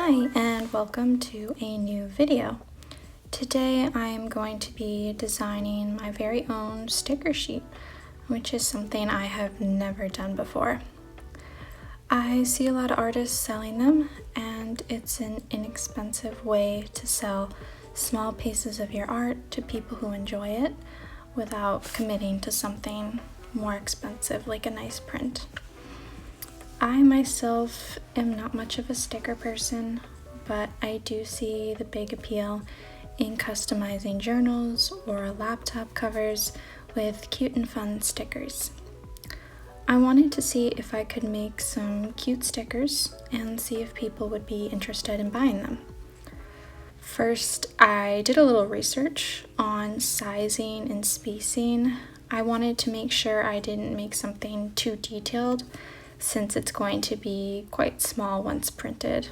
Hi and welcome to a new video. Today I am going to be designing my very own sticker sheet, which is something I have never done before. I see a lot of artists selling them, and it's an inexpensive way to sell small pieces of your art to people who enjoy it without committing to something more expensive like a nice print. I myself am not much of a sticker person, but I do see the big appeal in customizing journals or laptop covers with cute and fun stickers. I wanted to see if I could make some cute stickers and see if people would be interested in buying them. First, I did a little research on sizing and spacing. I wanted to make sure I didn't make something too detailed, since it's going to be quite small once printed.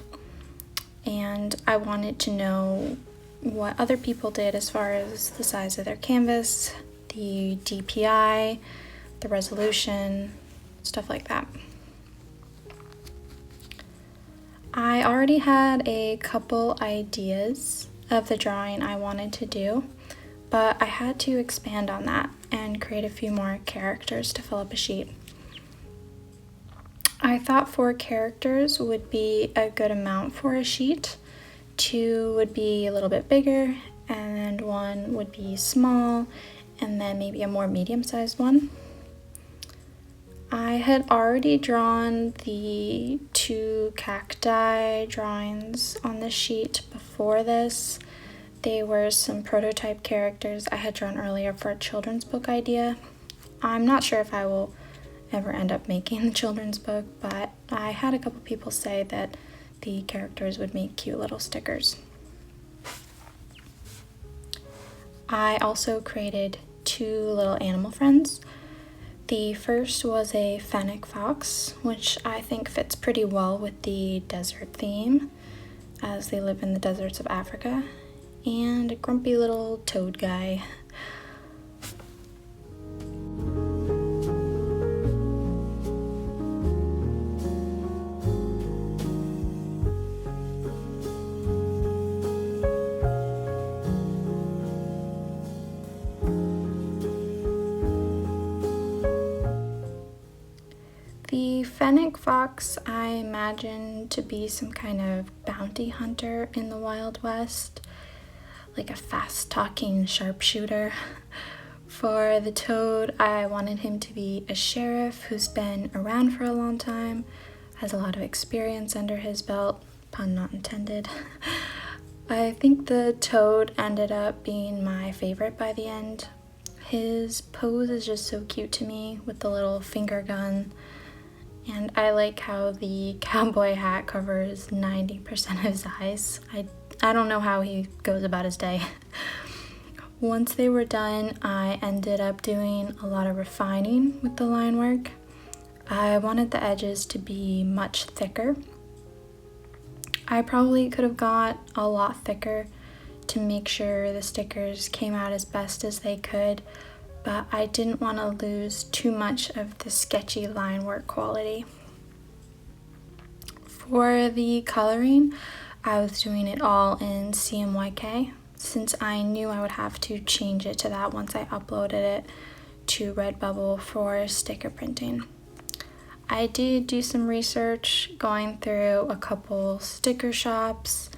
And I wanted to know what other people did as far as the size of their canvas, the DPI, the resolution, stuff like that. I already had a couple ideas of the drawing I wanted to do, but I had to expand on that and create a few more characters to fill up a sheet. I thought 4 characters would be a good amount for a sheet. 2 would be a little bit bigger, and 1 would be small, and then maybe a more medium-sized one. I had already drawn the 2 cacti drawings on the sheet before this. They were some prototype characters I had drawn earlier for a children's book idea. I'm not sure if I will ever end up making the children's book, but I had a couple people say that the characters would make cute little stickers. I also created 2 little animal friends. The first was a fennec fox, which I think fits pretty well with the desert theme, as they live in the deserts of Africa, and a grumpy little toad guy. The fennec fox I imagine to be some kind of bounty hunter in the Wild West, like a fast-talking sharpshooter. For the toad, I wanted him to be a sheriff who's been around for a long time, has a lot of experience under his belt, pun not intended. I think the toad ended up being my favorite by the end. His pose is just so cute to me with the little finger gun. And I like how the cowboy hat covers 90% of his eyes. I don't know how he goes about his day. Once they were done, I ended up doing a lot of refining with the line work. I wanted the edges to be much thicker. I probably could have got a lot thicker to make sure the stickers came out as best as they could, but I didn't want to lose too much of the sketchy line work quality. For the coloring, I was doing it all in CMYK, since I knew I would have to change it to that once I uploaded it to Redbubble for sticker printing. I did do some research going through a couple sticker shops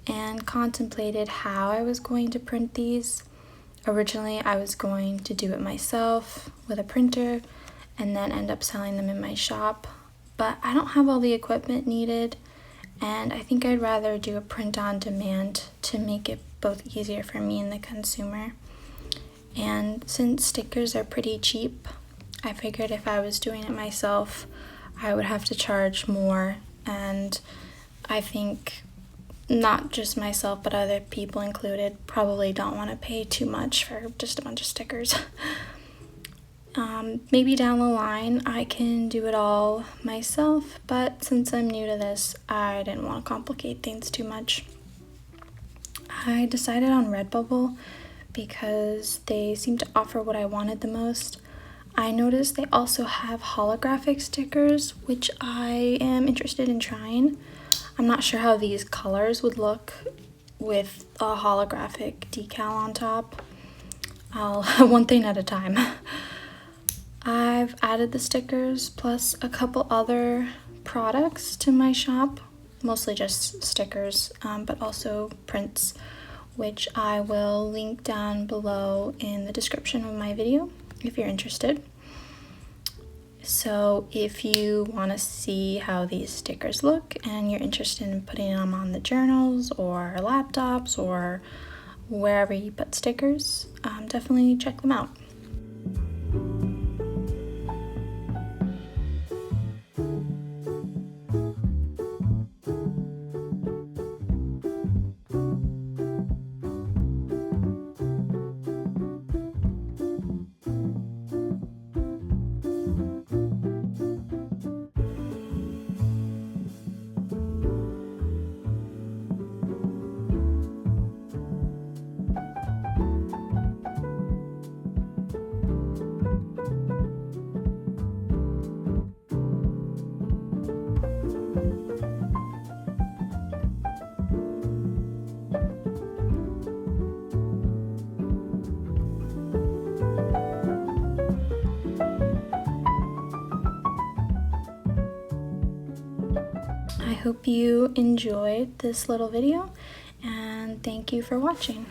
and contemplated how I was going to print these. Originally, I was going to do it myself with a printer and then end up selling them in my shop, but I don't have all the equipment needed, and I think I'd rather do a print on demand to make it both easier for me and the consumer. And since stickers are pretty cheap, I figured if I was doing it myself, I would have to charge more, and I think not just myself, but other people included probably don't want to pay too much for just a bunch of stickers. Maybe down the line I can do it all myself, but since I'm new to this, I didn't want to complicate things too much. I decided on Redbubble because they seem to offer what I wanted the most. I noticed they also have holographic stickers, which I am interested in trying. I'm not sure how these colors would look with a holographic decal on top. I'll one thing at a time. I've added the stickers plus a couple other products to my shop, mostly just stickers, but also prints, which I will link down below in the description of my video if you're interested. So if you want to see how these stickers look and you're interested in putting them on the journals or laptops or wherever you put stickers, definitely check them out. I hope you enjoyed this little video, and thank you for watching.